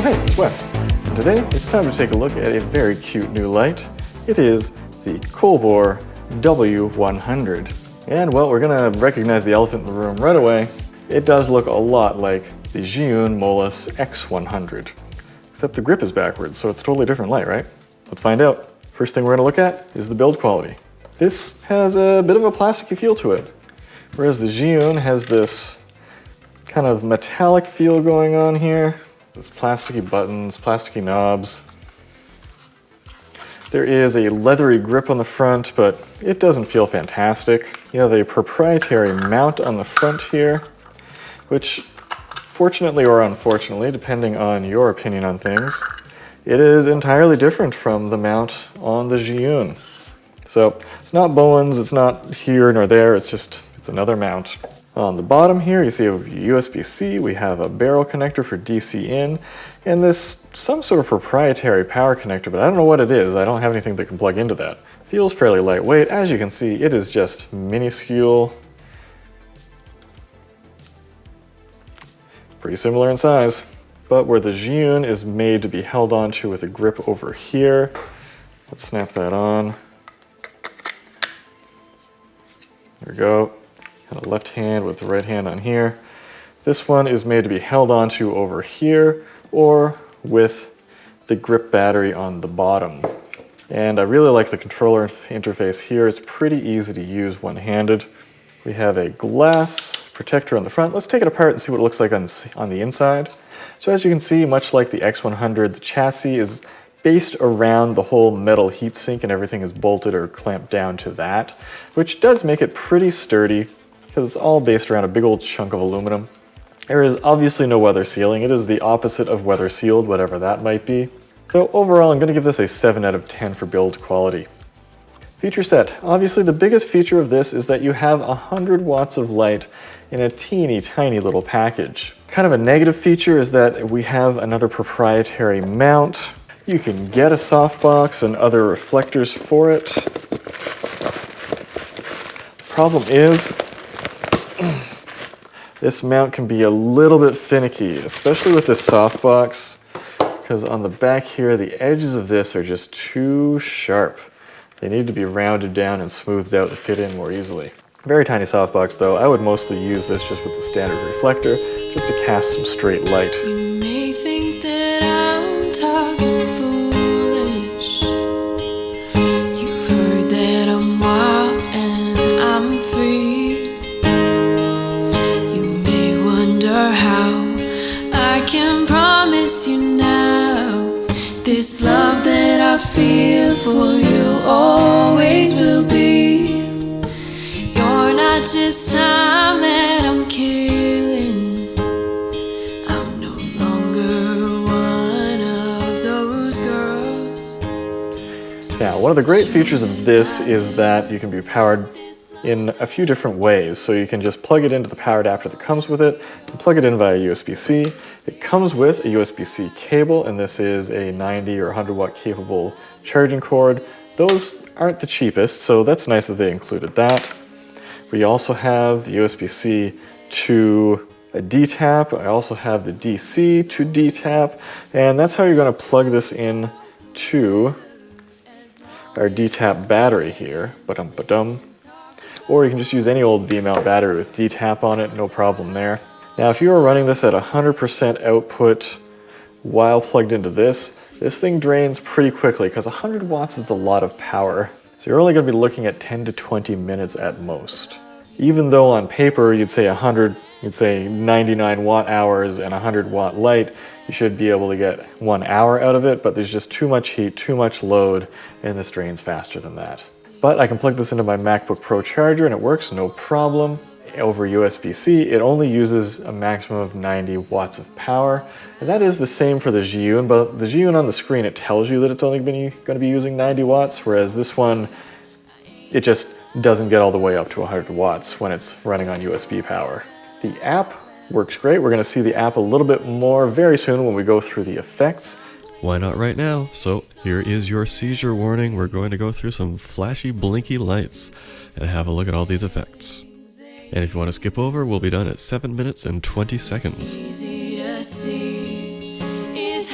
Oh hey, it's Wes, and today it's time to take a look at a very cute new light. It is the Colbor W100. And well, we're gonna recognize the elephant in the room right away. It does look a lot like the Zhiyun Molus X100, except the grip is backwards, so it's a totally different light, right? Let's find out. First thing we're gonna look at is the build quality. This has a bit of a plasticky feel to it, whereas the Zhiyun has this kind of metallic feel going on here. There's plasticky buttons, plasticky knobs. There is a leathery grip on the front, but it doesn't feel fantastic. You have a proprietary mount on the front here, which fortunately or unfortunately, depending on your opinion on things, it is entirely different from the mount on the Zhiyun. So it's not Bowen's, it's not here nor there, it's another mount. On the bottom here, you see a USB-C, we have a barrel connector for DC in, and this some sort of proprietary power connector, but I don't know what it is. I don't have anything that can plug into that. Feels fairly lightweight. As you can see, it is just minuscule. Pretty similar in size, but where the Zhiyun is made to be held onto with a grip over here. Let's snap that on. There we go. And a left hand with the right hand on here. This one is made to be held onto over here or with the grip battery on the bottom. And I really like the controller interface here. It's pretty easy to use one-handed. We have a glass protector on the front. Let's take it apart and see what it looks like on the inside. So as you can see, much like the X100, the chassis is based around the whole metal heatsink and everything is bolted or clamped down to that, which does make it pretty sturdy, because it's all based around a big old chunk of aluminum. There is obviously no weather sealing. It is the opposite of weather sealed, whatever that might be. So overall, I'm going to give this a 7 out of 10 for build quality. Feature set. Obviously, the biggest feature of this is that you have 100 watts of light in a teeny tiny little package. Kind of a negative feature is that we have another proprietary mount. You can get a softbox and other reflectors for it. The problem is, this mount can be a little bit finicky, especially with this softbox, because on the back here, the edges of this are just too sharp. They need to be rounded down and smoothed out to fit in more easily. Very tiny softbox though. I would mostly use this just with the standard reflector, just to cast some straight light. You may think that I'm talking foolish. You've heard that I'm wild and I'm free. How I can promise you now, this love that I feel for you always will be. You're not just time that I'm killing. I'm no longer one of those girls. Now, one of the great features of this is that you can be powered in a few different ways. So you can just plug it into the power adapter that comes with it and plug it in via USB-C. It comes with a USB-C cable, and this is a 90 or 100 watt capable charging cord. Those aren't the cheapest, so that's nice that they included that. We also have the USB-C to a D-tap. I also have the DC to D-tap, and that's how you're going to plug this in to our D-tap battery here. Ba-dum-ba-dum. Or you can just use any old V-mount battery with D-tap on it, no problem there. Now if you are running this at 100% output while plugged into this thing drains pretty quickly, because 100 watts is a lot of power. So you're only going to be looking at 10 to 20 minutes at most. Even though on paper you'd say 99 watt hours and 100 watt light, you should be able to get 1 hour out of it, but there's just too much heat, too much load, and this drains faster than that. But I can plug this into my MacBook Pro charger and it works no problem. Over USB-C, it only uses a maximum of 90 watts of power. And that is the same for the Zhiyun, but the Zhiyun on the screen, it tells you that it's only going to be using 90 watts, whereas this one, it just doesn't get all the way up to 100 watts when it's running on USB power. The app works great. We're going to see the app a little bit more very soon when we go through the effects. Why not right now? So here is your seizure warning. We're going to go through some flashy blinky lights and have a look at all these effects. And if you want to skip over, we'll be done at 7 minutes and 20 seconds. Easy to see. It's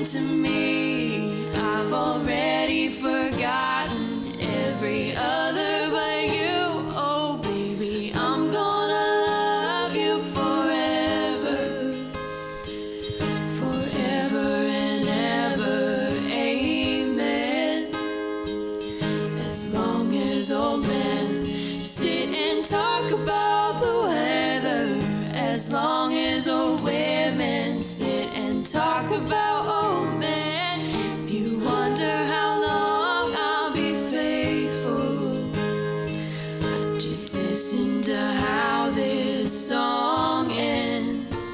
talking to me. I've already forgotten every other but you. Oh baby, I'm gonna love you forever, forever and ever, amen. As long as old men sit and talk about the weather, as long as old women sit and talk about old men. If you wonder how long I'll be faithful, just listen to how this song ends.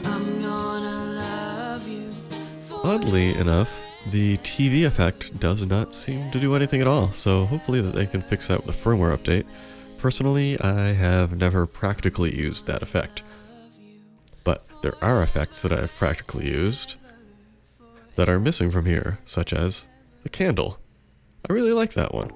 I'm gonna love you forever. Oddly enough, the TV effect does not seem to do anything at all, so hopefully that they can fix that with a firmware update. Personally, I have never practically used that effect. But there are effects that I have practically used that are missing from here, such as the candle. I really like that one.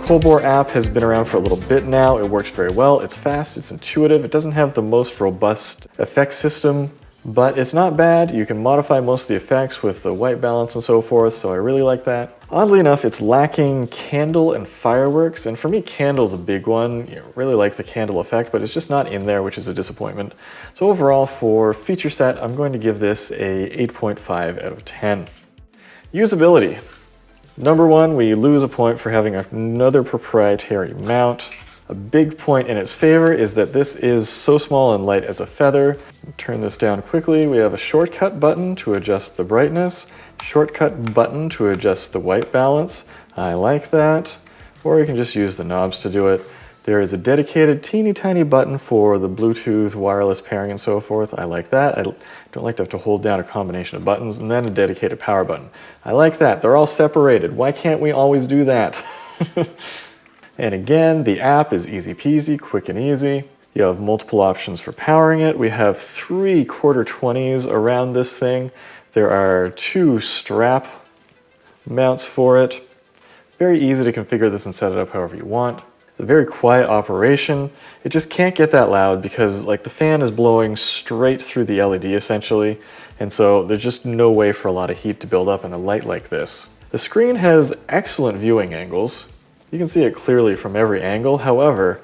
Colbor app has been around for a little bit now. It works very well. It's fast, it's intuitive. It doesn't have the most robust effect system, but it's not bad. You can modify most of the effects with the white balance and so forth, so I really like that. Oddly enough, it's lacking candle and fireworks, and for me, candle's a big one. You really like the candle effect, but it's just not in there, which is a disappointment. So overall, for feature set, I'm going to give this a 8.5 out of 10. Usability. Number one, we lose a point for having another proprietary mount. A big point in its favor is that this is so small and light as a feather. Turn this down quickly. We have a shortcut button to adjust the brightness, shortcut button to adjust the white balance. I like that. Or you can just use the knobs to do it. There is a dedicated teeny tiny button for the Bluetooth wireless pairing and so forth. I like that. I don't like to have to hold down a combination of buttons, and then a dedicated power button. I like that. They're all separated. Why can't we always do that? And again, the app is easy peasy, quick and easy. You have multiple options for powering it. We have 3 quarter 20s around this thing. There are 2 strap mounts for it. Very easy to configure this and set it up however you want. It's a very quiet operation. It just can't get that loud because like the fan is blowing straight through the LED essentially, and so there's just no way for a lot of heat to build up in a light like this. The screen has excellent viewing angles. You can see it clearly from every angle. However,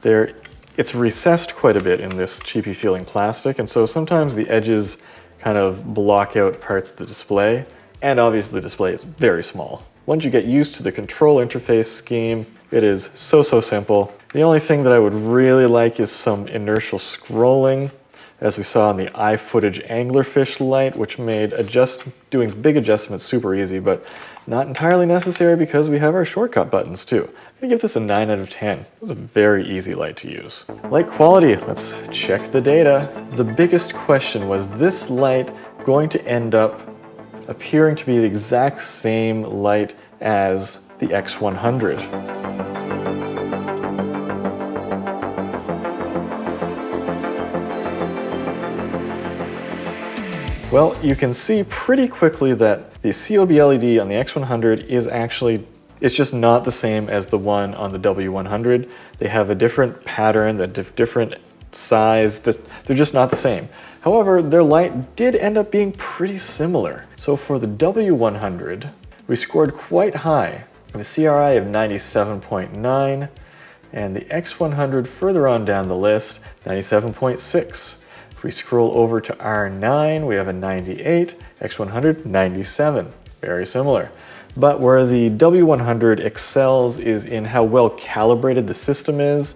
it's recessed quite a bit in this cheapy feeling plastic, and so sometimes the edges kind of block out parts of the display, and obviously the display is very small. Once you get used to the control interface scheme, it is so simple. The only thing that I would really like is some inertial scrolling, as we saw in the iFootage anglerfish light, which made doing big adjustments super easy, but not entirely necessary because we have our shortcut buttons too. I'm gonna give this a 9 out of 10. It was a very easy light to use. Light quality, let's check the data. The biggest question was this light going to end up appearing to be the exact same light as the X100. Well, you can see pretty quickly that the COB LED on the X100 is it's just not the same as the one on the W100. They have a different pattern, a different size, they're just not the same. However, their light did end up being pretty similar. So for the W100, we scored quite high, with a CRI of 97.9, and the X100 further on down the list, 97.6. If we scroll over to R9, we have a 98, X100, 97. Very similar. But where the W100 excels is in how well calibrated the system is.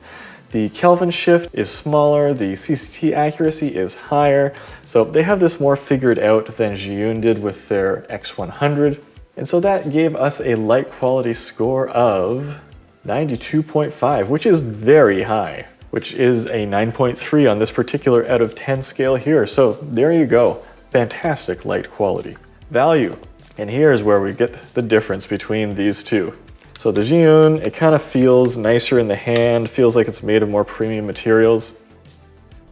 The Kelvin shift is smaller, the CCT accuracy is higher, so they have this more figured out than Zhiyun did with their X100. And so that gave us a light quality score of 92.5, which is very high, which is a 9.3 on this particular out of 10 scale here. So there you go, fantastic light quality. Value, and here's where we get the difference between these two. So the Zhiyun, it kind of feels nicer in the hand, feels like it's made of more premium materials.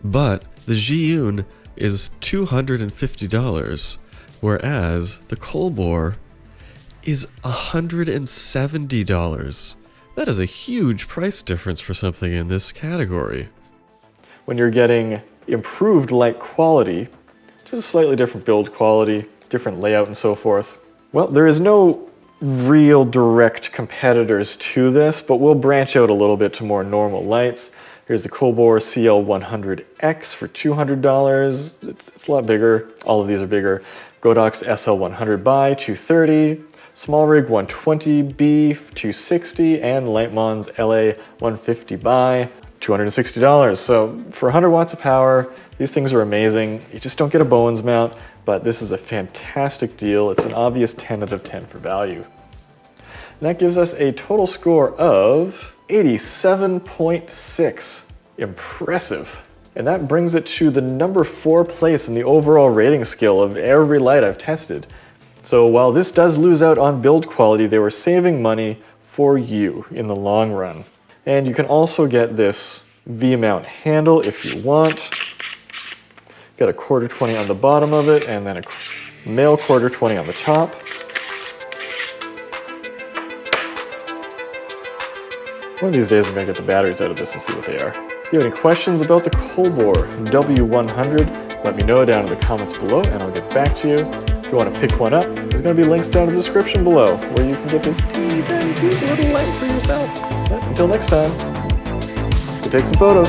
But the Zhiyun is $250, whereas the Colbor is $170. That is a huge price difference for something in this category. When you're getting improved light quality, just a slightly different build quality, different layout and so forth, well, there is no real direct competitors to this, but we'll branch out a little bit to more normal lights. Here's the Colbor CL100X for $200. It's a lot bigger. All of these are bigger. Godox SL100 by $230. Small Rig 120B $260, and Lightmon's LA 150 by $260. So for 100 watts of power, these things are amazing. You just don't get a Bowens mount, but this is a fantastic deal. It's an obvious 10 out of 10 for value. And that gives us a total score of 87.6. Impressive. And that brings it to the number 4 place in the overall rating scale of every light I've tested. So while this does lose out on build quality, they were saving money for you in the long run. And you can also get this V-mount handle if you want. Got a 1/4-20 on the bottom of it, and then a male 1/4-20 on the top. One of these days I'm gonna get the batteries out of this and see what they are. If you have any questions about the Colbor W100, let me know down in the comments below and I'll get back to you. If you want to pick one up, there's going to be links down in the description below where you can get this teeny tiny little light for yourself. But until next time, go take some photos.